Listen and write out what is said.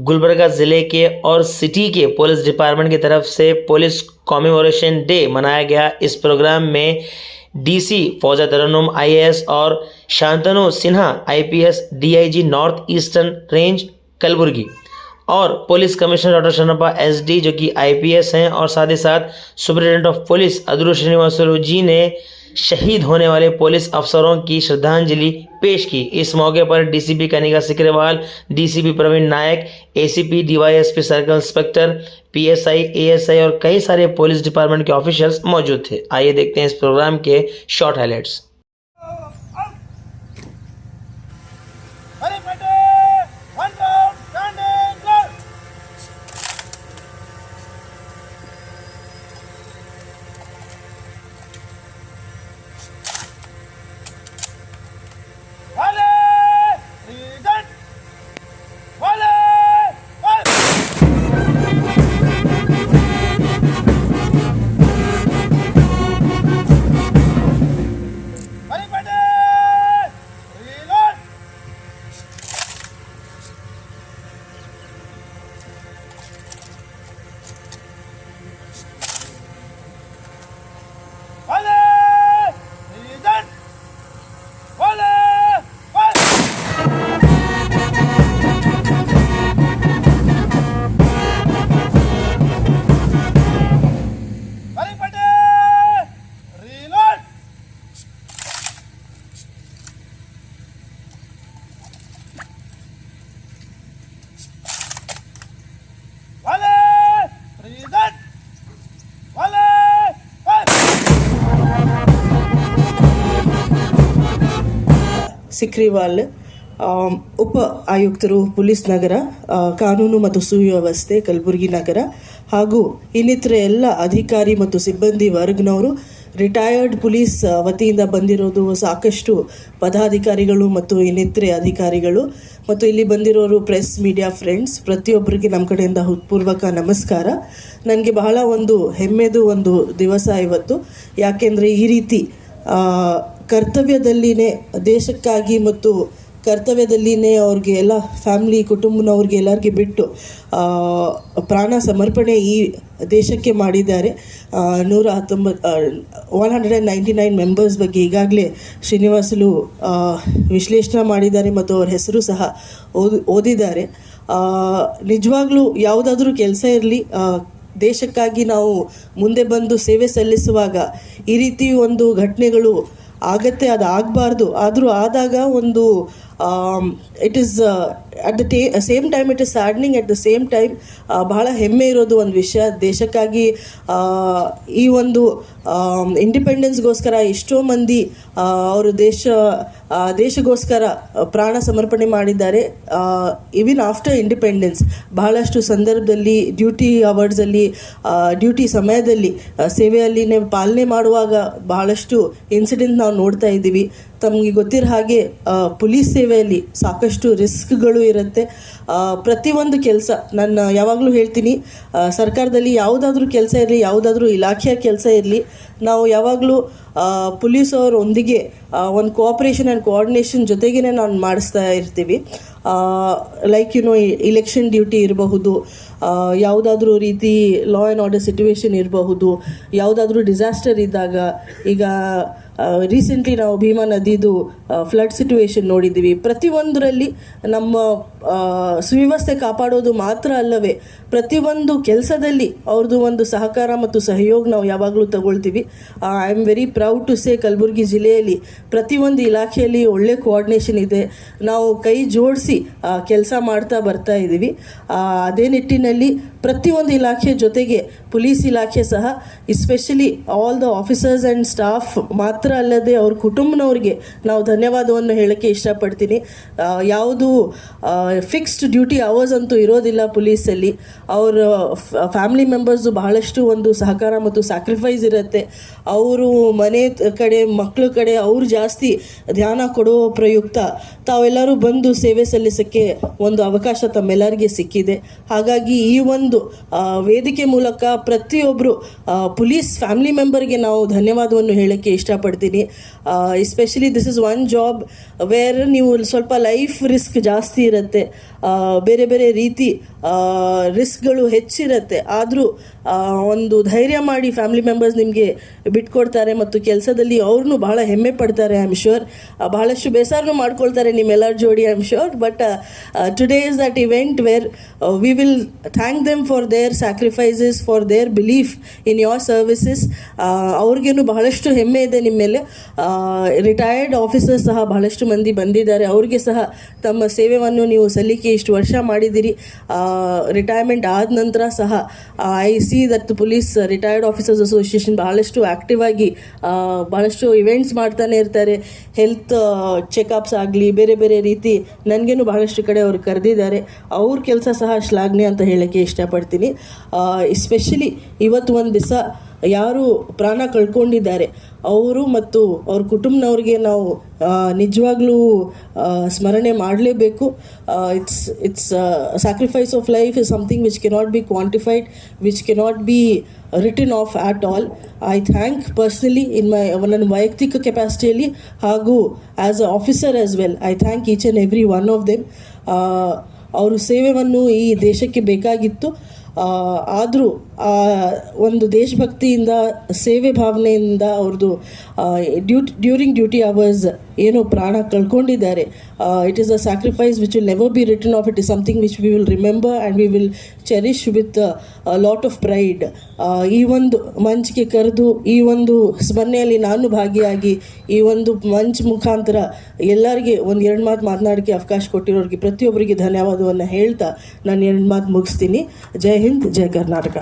गुलबर्गा ज़िले के और सिटी के पुलिस डिपार्टमेंट की तरफ से पुलिस कॉमेमोरेशन डे मनाया गया। इस प्रोग्राम में डीसी फौजा तरन्नुम आईएएस और Shantanu Sinha IPS DIG north eastern range Kalaburagi और police commissioner doctor Sharanappa SD जो कि आईपीएस हैं और साथ ही साथ superintendent of police Aduru Srinivasulu ji ने शहीद होने वाले पुलिस अफसरों की श्रद्धांजलि पेश की। इस मौके पर DCP Kanika Sikriwal, DCP Praveen Nayak, ACP, DySP, circle inspector, PSI, ASI और कई सारे पुलिस डिपार्टमेंट के ऑफिशियल्स मौजूद थे। आइए देखते हैं इस प्रोग्राम के शॉर्ट हाइलाइट्स। ಸಿಕ್ರಿವಾಲ್ ಉಪ ಆಯುಕ್ತರು ಪೊಲೀಸ್ ನಗರ ಕಾನೂನು ಮತ್ತು ಸುವ್ಯವಸ್ಥೆ ಕಲಬುರಗಿ ನಗರ ಹಾಗೂ ಇನ್ನಿತರೆ ಎಲ್ಲ ಅಧಿಕಾರಿ ಮತ್ತು ಸಿಬ್ಬಂದಿ ವರ್ಗನವರು ರಿಟೈರ್ಡ್ ಪೊಲೀಸ್ ವತಿಯಿಂದ ಬಂದಿರೋದು ಸಾಕಷ್ಟು ಪದಾಧಿಕಾರಿಗಳು ಮತ್ತು ಇನ್ನಿತರೆ ಅಧಿಕಾರಿಗಳು ಮತ್ತು ಇಲ್ಲಿ ಬಂದಿರೋರು ಪ್ರೆಸ್ ಮೀಡಿಯಾ ಫ್ರೆಂಡ್ಸ್ ಪ್ರತಿಯೊಬ್ಬರಿಗೆ ನಮ್ಮ ಕಡೆಯಿಂದ ಹೃತ್ಪೂರ್ವಕ ನಮಸ್ಕಾರ. ನನಗೆ ಬಹಳ ಒಂದು ಹೆಮ್ಮೆದು ಒಂದು ದಿವಸ ಇವತ್ತು. ಯಾಕೆಂದರೆ ಈ ರೀತಿ ಕರ್ತವ್ಯದಲ್ಲಿನೇ ದೇಶಕ್ಕಾಗಿ ಮತ್ತು ಕರ್ತವ್ಯದಲ್ಲಿನೇ ಅವ್ರಿಗೆ ಎಲ್ಲ ಫ್ಯಾಮ್ಲಿ ಕುಟುಂಬನವ್ರಿಗೆ ಎಲ್ಲರಿಗೆ ಬಿಟ್ಟು ಪ್ರಾಣ ಸಮರ್ಪಣೆ ಈ ದೇಶಕ್ಕೆ ಮಾಡಿದ್ದಾರೆ. 199 ಮೆಂಬರ್ಸ್ ಬಗ್ಗೆ ಈಗಾಗಲೇ ಶ್ರೀನಿವಾಸಲು ವಿಶ್ಲೇಷಣೆ ಮಾಡಿದ್ದಾರೆ ಮತ್ತು ಅವ್ರ ಹೆಸರು ಸಹ ಓದಿದ್ದಾರೆ. ನಿಜವಾಗ್ಲೂ ಯಾವುದಾದ್ರೂ ಕೆಲಸ ಇರಲಿ, ದೇಶಕ್ಕಾಗಿ ನಾವು ಮುಂದೆ ಬಂದು ಸೇವೆ ಸಲ್ಲಿಸುವಾಗ ಈ ರೀತಿ ಒಂದು ಘಟನೆಗಳು ಆಗತ್ತೆ, ಅದು ಆಗಬಾರ್ದು. ಆದರೂ ಆದಾಗ ಒಂದು it is at the same time it is saddening, at the same time ಬಹಳ ಹೆಮ್ಮೆ ಇರೋದು ಒಂದು ವಿಷಯ. ದೇಶಕ್ಕಾಗಿ ಈ ಒಂದು ಇಂಡಿಪೆಂಡೆನ್ಸ್ಗೋಸ್ಕರ ಎಷ್ಟೋ ಮಂದಿ ಅವರು ದೇಶಗೋಸ್ಕರ ಪ್ರಾಣ ಸಮರ್ಪಣೆ ಮಾಡಿದ್ದಾರೆ. ಈವನ್ ಆಫ್ಟರ್ ಇಂಡಿಪೆಂಡೆನ್ಸ್ ಬಹಳಷ್ಟು ಸಂದರ್ಭದಲ್ಲಿ ಡ್ಯೂಟಿ ಅವರ್ಸಲ್ಲಿ ಡ್ಯೂಟಿ ಸಮಯದಲ್ಲಿ ಸೇವೆಯಲ್ಲಿನೇ ಪಾಲನೆ ಮಾಡುವಾಗ ಬಹಳಷ್ಟು ಇನ್ಸಿಡೆಂಟ್ ನಾವು ನೋಡ್ತಾ ಇದ್ದೀವಿ. ತಮಗೆ ಗೊತ್ತಿರೋ ಹಾಗೆ ಪೊಲೀಸ್ ಸೇವೆಯಲ್ಲಿ ಸಾಕಷ್ಟು ರಿಸ್ಕ್ಗಳು ಇರುತ್ತೆ. ಪ್ರತಿಯೊಂದು ಕೆಲಸ ನಾನು ಯಾವಾಗಲೂ ಹೇಳ್ತೀನಿ, ಸರ್ಕಾರದಲ್ಲಿ ಯಾವುದಾದ್ರೂ ಕೆಲಸ ಇರಲಿ, ಯಾವುದಾದ್ರೂ ಇಲಾಖೆಯ ಕೆಲಸ ಇರಲಿ, ನಾವು ಯಾವಾಗಲೂ ಪೊಲೀಸವರೊಂದಿಗೆ ಒಂದು ಕೋಆಪ್ರೇಷನ್ ಆ್ಯಂಡ್ ಕೋಆರ್ಡಿನೇಷನ್ ಜೊತೆಗೇ ನಾವು ಮಾಡಿಸ್ತಾ ಇರ್ತೀವಿ. ಲೈಕ್ ಇಲೆಕ್ಷನ್ ಡ್ಯೂಟಿ ಇರಬಹುದು, ಯಾವುದಾದ್ರೂ ರೀತಿ ಲಾ ಆ್ಯಂಡ್ ಆರ್ಡರ್ ಸಿಚುವೇಶನ್ ಇರಬಹುದು, ಯಾವುದಾದ್ರೂ ಡಿಸಾಸ್ಟರ್ ಇದ್ದಾಗ. ಈಗ ರೀಸೆಂಟ್ಲಿ ನಾವು ಭೀಮಾ ನದಿದು ಫ್ಲಡ್ ಸಿಚುವೇಶನ್ ನೋಡಿದ್ದೀವಿ. ಪ್ರತಿಯೊಂದರಲ್ಲಿ ನಮ್ಮ ಸುವ್ಯವಸ್ಥೆ ಕಾಪಾಡೋದು ಮಾತ್ರ ಅಲ್ಲವೇ ಪ್ರತಿಯೊಂದು ಕೆಲಸದಲ್ಲಿ ಅವ್ರದ್ದು ಒಂದು ಸಹಕಾರ ಮತ್ತು ಸಹಯೋಗ ನಾವು ಯಾವಾಗಲೂ ತಗೊಳ್ತೀವಿ. I am very proud to say Kalaburagi ಜಿಲ್ಲೆಯಲ್ಲಿ ಪ್ರತಿಯೊಂದು ಇಲಾಖೆಯಲ್ಲಿ ಒಳ್ಳೆ ಕೋಆರ್ಡಿನೇಷನ್ ಇದೆ. ನಾವು ಕೈ ಜೋಡಿಸಿ ಕೆಲಸ ಮಾಡ್ತಾ ಬರ್ತಾ ಇದ್ದೀವಿ. ಅದೇ ನಿಟ್ಟಿನಲ್ಲಿ ಪ್ರತಿಯೊಂದು ಇಲಾಖೆ ಜೊತೆಗೆ ಪೊಲೀಸ್ ಇಲಾಖೆ ಸಹ especially all the officers and staff ಮಾತ್ರ ಅಲ್ಲದೆ ಅವ್ರ ಕುಟುಂಬನವ್ರಿಗೆ ನಾವು ಧನ್ಯವಾದವನ್ನು ಹೇಳೋಕ್ಕೆ ಇಷ್ಟಪಡ್ತೀನಿ. ಯಾವುದು ಫಿಕ್ಸ್ಡ್ ಡ್ಯೂಟಿ ಅವರ್ಸ್ ಅಂತೂ ಇರೋದಿಲ್ಲ ಪೊಲೀಸಲ್ಲಿ. ಅವರ ಫ್ಯಾಮಿಲಿ ಮೆಂಬರ್ಸು ಬಹಳಷ್ಟು ಒಂದು ಸಹಕಾರ ಮತ್ತು ಸ್ಯಾಕ್ರಿಫೈಸ್ ಇರುತ್ತೆ. ಅವರು ಮನೆ ಕಡೆ ಮಕ್ಕಳ ಕಡೆ ಅವರು ಜಾಸ್ತಿ ಧ್ಯಾನ ಕೊಡೋ ಪ್ರಯುಕ್ತ ತಾವೆಲ್ಲರೂ ಬಂದು ಸೇವೆ ಸಲ್ಲಿಸೋಕ್ಕೆ ಒಂದು ಅವಕಾಶ ತಮ್ಮೆಲ್ಲರಿಗೆ ಸಿಕ್ಕಿದೆ. ಹಾಗಾಗಿ ಈ ಒಂದು ವೇದಿಕೆ ಮೂಲಕ ಪ್ರತಿಯೊಬ್ಬರು ಪೊಲೀಸ್ ಫ್ಯಾಮಿಲಿ ಮೆಂಬರ್ಗೆ ನಾವು ಧನ್ಯವಾದವನ್ನು ಹೇಳೋಕ್ಕೆ ಇಷ್ಟಪಡ್ತೀನಿ. Especially this is one job where ನೀವು ಸ್ವಲ್ಪ ಲೈಫ್ ರಿಸ್ಕ್ ಜಾಸ್ತಿ ಇರುತ್ತೆ. ಬೇರೆ ಬೇರೆ ರೀತಿ ರಿಸ್ಕ್ಗಳು ಹೆಚ್ಚಿರುತ್ತೆ. ಆದರೂ ಒಂದು ಧೈರ್ಯ ಮಾಡಿ ಫ್ಯಾಮಿಲಿ ಮೆಂಬರ್ಸ್ ನಿಮಗೆ ಬಿಟ್ಕೊಡ್ತಾರೆ ಮತ್ತು ಕೆಲಸದಲ್ಲಿ ಅವ್ರನ್ನೂ ಬಹಳ ಹೆಮ್ಮೆ ಪಡ್ತಾರೆ. ಐ ಆಮ್ ಶ್ಯೂರ್ ಬಹಳಷ್ಟು ಬೇಸರನೂ ಮಾಡ್ಕೊಳ್ತಾರೆ ನಿಮ್ಮೆಲ್ಲರ ಜೋಡಿ. I am sure. But today is that event where we will thank them for there sacrifices, for there belief in your services. ಅವ್ರಿಗೇನು ಬಹಳಷ್ಟು ಹೆಮ್ಮೆ ಇದೆ ನಿಮ್ಮ ಮೇಲೆ. ರಿಟೈರ್ಡ್ ಆಫೀಸರ್ಸ್ ಸಹ ಬಹಳಷ್ಟು ಮಂದಿ ಬಂದಿದ್ದಾರೆ. ಅವ್ರಿಗೆ ಸಹ ತಮ್ಮ ಸೇವೆಯನ್ನು ನೀವು ಸಲ್ಲಿಕೆ ಇಷ್ಟು ವರ್ಷ ಮಾಡಿದ್ದೀರಿ. ರಿಟೈರ್ಮೆಂಟ್ ಆದ ನಂತರ ಸಹ I see that police retired officers association ಬಹಳಷ್ಟು ಆ್ಯಕ್ಟಿವ್ ಆಗಿ ಬಹಳಷ್ಟು ಇವೆಂಟ್ಸ್ ಮಾಡ್ತಾನೆ ಇರ್ತಾರೆ. ಹೆಲ್ತ್ ಚೆಕಪ್ಸ್ ಆಗಲಿ, ಬೇರೆ ಬೇರೆ ರೀತಿ ನನಗೇನು ಬಹಳಷ್ಟು ಕಡೆ ಅವ್ರು ಕರೆದಿದ್ದಾರೆ. ಅವ್ರ ಕೆಲಸ ಸಹ ಶ್ಲಾಘನೆ ಅಂತ ಹೇಳೋಕ್ಕೆ ಇಷ್ಟಪಡ್ತೀನಿ. ಎಸ್ಪೆಷಲಿ ಇವತ್ತು ಒಂದು ದಿವಸ ಯಾರು ಪ್ರಾಣ ಕಳ್ಕೊಂಡಿದ್ದಾರೆ ಅವರು ಮತ್ತು ಅವ್ರ ಕುಟುಂಬನವ್ರಿಗೆ ನಾವು ನಿಜವಾಗ್ಲೂ ಸ್ಮರಣೆ ಮಾಡಲೇಬೇಕು. It's sacrifice of life is something which cannot be quantified, which cannot be written off at all. I thank personally ನನ್ನ ವೈಯಕ್ತಿಕ ಕೆಪಾಸಿಟಿಯಲ್ಲಿ ಹಾಗೂ as a officer as well, I thank each and every one of them. ಅವ್ರ ಸೇವೆಯನ್ನು ಈ ದೇಶಕ್ಕೆ ಬೇಕಾಗಿತ್ತು. ಆದರೂ ಒಂದು ದೇಶಭಕ್ತಿಯಿಂದ, ಸೇವೆ ಭಾವನೆಯಿಂದ ಅವ್ರದ್ದು ಡ್ಯೂರಿಂಗ್ ಡ್ಯೂಟಿ ಅವರ್ಸ್ ಏನೋ ಪ್ರಾಣ ಕಳ್ಕೊಂಡಿದ್ದಾರೆ. It is a sacrifice which will never be written off. It is something which we will remember and we will cherish with lot of pride. ಈ ಒಂದು ಮಂಚ್ಗೆ ಕರೆದು ಈ ಒಂದು ಸ್ಮರಣೆಯಲ್ಲಿ ನಾನು ಭಾಗಿಯಾಗಿ ಈ ಒಂದು ಮಂಚ್ ಮುಖಾಂತರ ಎಲ್ಲರಿಗೆ ಒಂದು ಎರಡು ಮಾತು ಮಾತನಾಡೋಕ್ಕೆ ಅವಕಾಶ ಕೊಟ್ಟಿರೋರಿಗೆ ಪ್ರತಿಯೊಬ್ಬರಿಗೆ ಧನ್ಯವಾದವನ್ನು ಹೇಳ್ತಾ ನಾನು ಎರಡು ಮಾತು ಮುಗಿಸ್ತೀನಿ. ಜೈ ಹಿಂದ್, ಜೈ ಕರ್ನಾಟಕ.